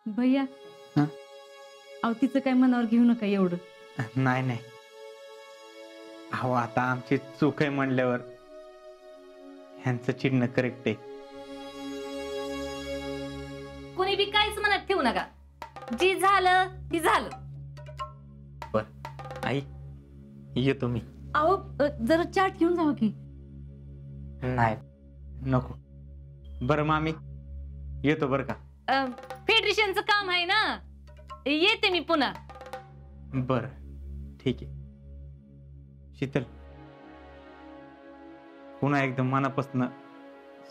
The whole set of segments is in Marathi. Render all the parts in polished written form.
भैया अहो तिचं काय मनावर घेऊ नका एवढं. नाही नाही, अहो आता आमची चूक आहे म्हणल्यावर ह्यांचं चिडणं करेक्ट आहे. कुणी बी काहीच मनात ठेवू नका, जी झालं ती झालं. बर आई, येतो मी. अहो जरा चाट घेऊन जावं की. नाही नको. बरं मामी, येतो बर का. फेडरेशनचं काम आहे ना, येते मी पुन्हा. बर ठीक आहे. शीतल, पुन्हा एकदम मनापासून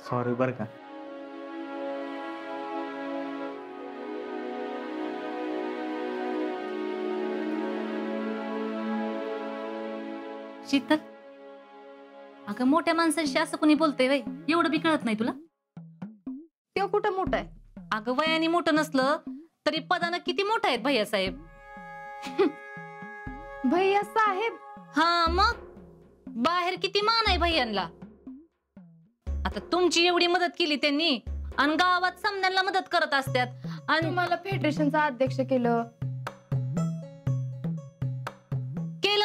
सॉरी बर का. शीतल, अगं मोठ्या माणसांशी असं कोणी बोलतंय वय? एवढं बी कळत नाही तुला? तो कुठं मोठा आहे? अगं वयाने मोठं नसलं तरी पदानं किती मोठं आहेत भैया साहेब. भैया साहेब? हा मग बाहेर किती मान आहे भैयांना. आता तुमची एवढी मदत केली त्यांनी आणि गावात समजायला मदत करत असतात आणि तुम्हाला फेडरेशनचा अध्यक्ष केलं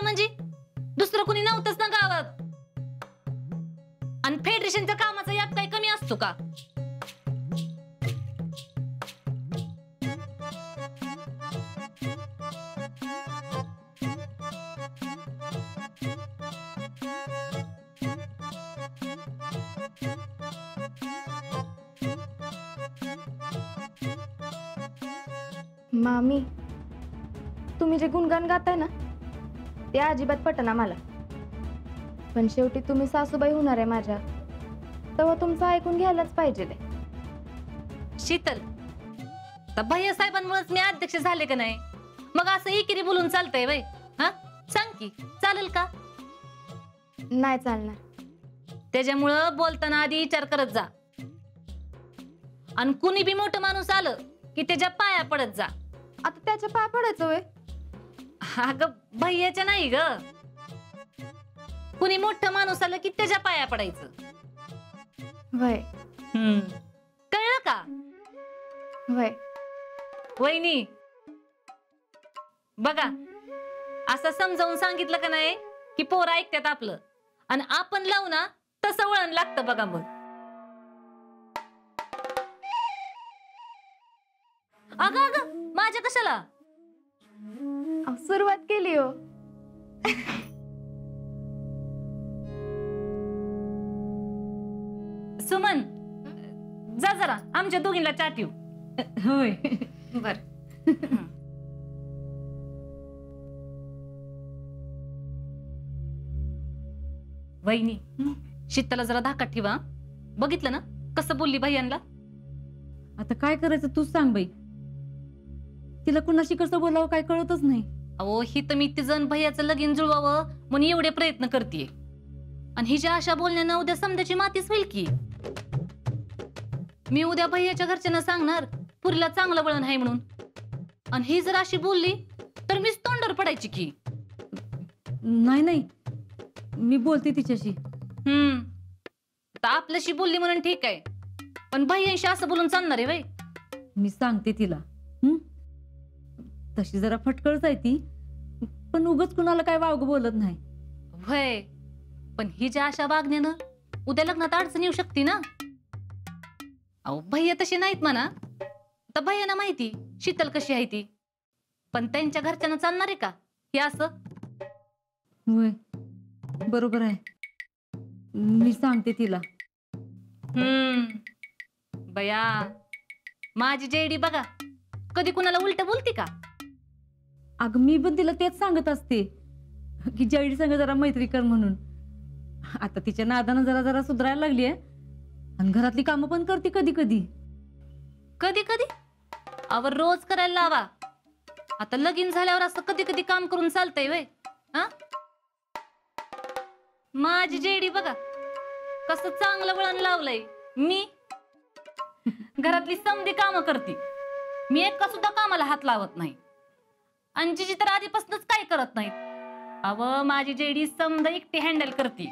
म्हणजे दुसरं कोणी नव्हतंच ना गावात. आणि फेडरेशनच्या कामाचा यात काही कमी असतो का? मामी, तुम्ही जे गुणगान गाताय ना ते अजिबात पटना मला. पण शेवटी तुम्ही सासूबाई होणार आहे माझ्या, तेव्हा तुमचं ऐकून घ्यायलाच पाहिजे. शीतल, तर भैया साहेबांमुळेच मी अध्यक्ष झाले का नाही? मग असं एकेरी बोलून चालतंय वय? हा सांग की चालेल का? नाही चालणार. त्याच्यामुळं बोलताना आधी विचार करत जा. आणि कुणी बी मोठं माणूस आलं की त्याच्या पाया पडत जा. आता त्याच्या पाया पडायचं वय? अगं भैयाच्या नाही ग, कुणी मोठं माणूस आलं की त्याच्या पाया पडायचं. वय कळलं का? वय. वहिनी बघा, असं समजावून सांगितलं का नाही की पोरं ऐकतात आपलं, आणि आपण लावू ना तसं वळण लागतं बघा. मग अगं अगं माझ्या कशाला सुरुवात केली हो. सुमन, जा जरा आमच्या दोघींना चाटीव. होय बर. वहिनी, शीतला जरा धाकात ठेवा. बघितलं ना कसं बोलली भैयांना? आता काय करायचं तूच सांग बाई. तिला कुणाशी कसं बोलावं काय कळतच नाही. अहो ही तर मी तिजन भैयाचं लगीन जुळवावं म्हणून एवढे प्रयत्न करतेय, आणि हिच्या अशा बोलण्यानं उद्या समजाची मातीच होईल की. मी उद्या भैयाच्या घरच्यांना सांगणार पुरीला चांगलं वळण आहे म्हणून, आणि ही जर अशी बोलली तर मीच तोंडावर पडायची की. नाही नाही, मी बोलते तिच्याशी. तर आपल्याशी बोलली म्हणून ठीक आहे, पण भैयांशी असं बोलून चालणार आहे वय? मी सांगते तिला. तशी जरा फटकळच आहे ती, पण उगाच कुणाला काय वावग बोलत नाही. वय, पण हिच्या अशा वागण्यानं उद्या लग्नात अडचण येऊ शकते ना. अहो भैया तशी नाहीत म्हणा, तर भैयाना माहिती शीतल कशी आहे ती, पण त्यांच्या घरच्यांना चालणार आहे का हे असं? होय बरोबर आहे, मी सांगते तिला. बया, माझी जेडी बघा कधी कुणाला उलट बोलते का? अगं मी पण तिला तेच सांगत असते की जैडी संग जरा मैत्री कर म्हणून. आता तिच्या नादानं जरा जरा सुधारायला लागली आहे, आणि घरातली कामं पण करते कधी कधी. कधी कधी आवर रोज करायला लावा. आता लगीन झाल्यावर असं कधी कधी काम करून चालतंय वय? हा, माझी जेडी बघा कसं चांगलं वळण लावलंय. मी घरातली समधी कामं करते, मी एका सुद्धा कामाला हात लावत नाही. अंजीजी तर आधीपासूनच काय करत नाहीत. अव माझी जेडी समद एकटी हँडल करते,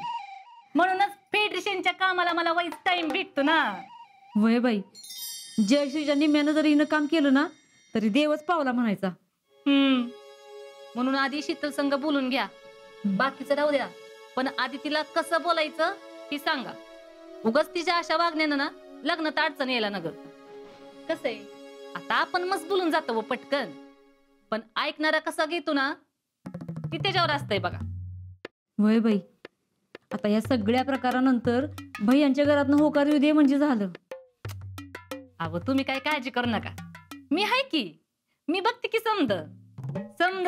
म्हणूनच फेडरेशनच्या कामाला मला वाईच टाइम भेटतो ना. वय बाई, जयश्रीच्या निम्यानं जर हिनं काम केलं ना तरी देवच पावला म्हणायचा. म्हणून आधी शीतल संग बोलून घ्या, बाकीचं राहू द्या. पण आधी तिला कसं बोलायचं हे सांगा. उगाच तिच्या अशा वागण्यानं ना लग्नात अडचण यायला नगर. कसंय आता आपण मस्त बोलून जातो व पटकन, पण ऐकणारा कसा घेतो ना ती त्याच्यावर असतंय बघा. वय बाई, आता या सगळ्या प्रकारानंतर भैयांच्या घरातनं होकार येऊ दे म्हणजे झालं. अहो तुम्ही काय काळजी करू नका, मी आहे की, मी बघते की समद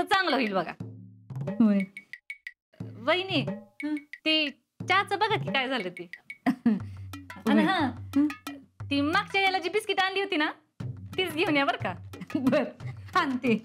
चांगलं होईल बघा. होय. वहिनी ते चहाचं बघा की काय झालं ते. आणि हा ती मागच्या याला जी बिस्किट आणली होती ना तीच घेऊन या बर का. बर आणते.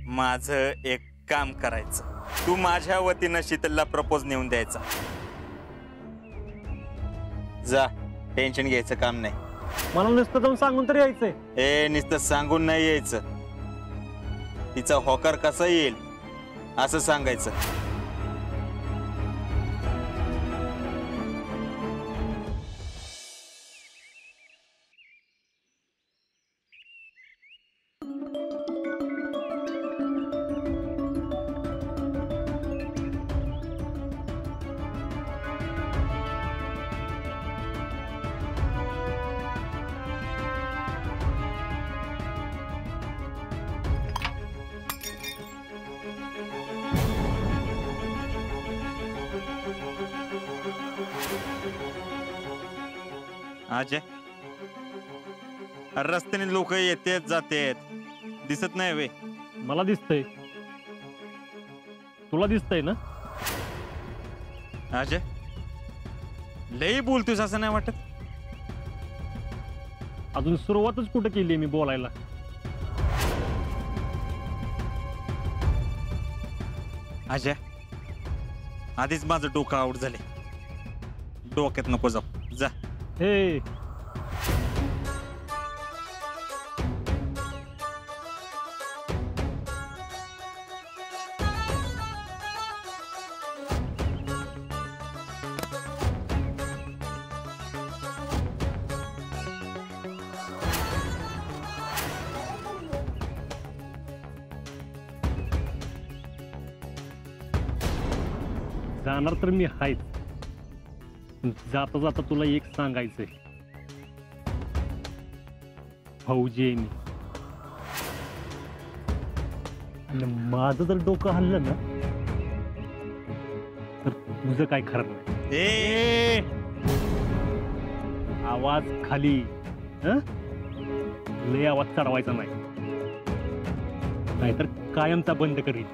माझं एक काम करायचं, तू माझ्या वतीनं शीतलला प्रपोज नेऊन द्यायचा. जा, टेन्शन घ्यायचं काम नाही. मला नुसतं जाऊन सांगून तरी यायचंय. नुसतं सांगून नाही यायचं, तिचा होकार कसा येईल असं सांगायचं. अजय, रस्त्याने लोक येतेत जातेत, दिसत नाही वे? मला दिसतंय, तुला दिसतंय ना? अजय, लई बोलतोस असं नाही वाटत? अजून सुरुवातच कुठं केली मी बोलायला. अजय, आधीच माझं डोकं आउट झाले, डोक्यात नको जाऊ, जा. हे जाणार तर मी आहेच. जाता जाता तुला एक सांगायचंय, फौजी आहे मी. आणि माझं जर डोकं हल्लं ना तर तुझं काय खरं नाही. आवाज खाली, लय आवाज चढवायचा नाही, नाहीतर कायमचा बंद करील.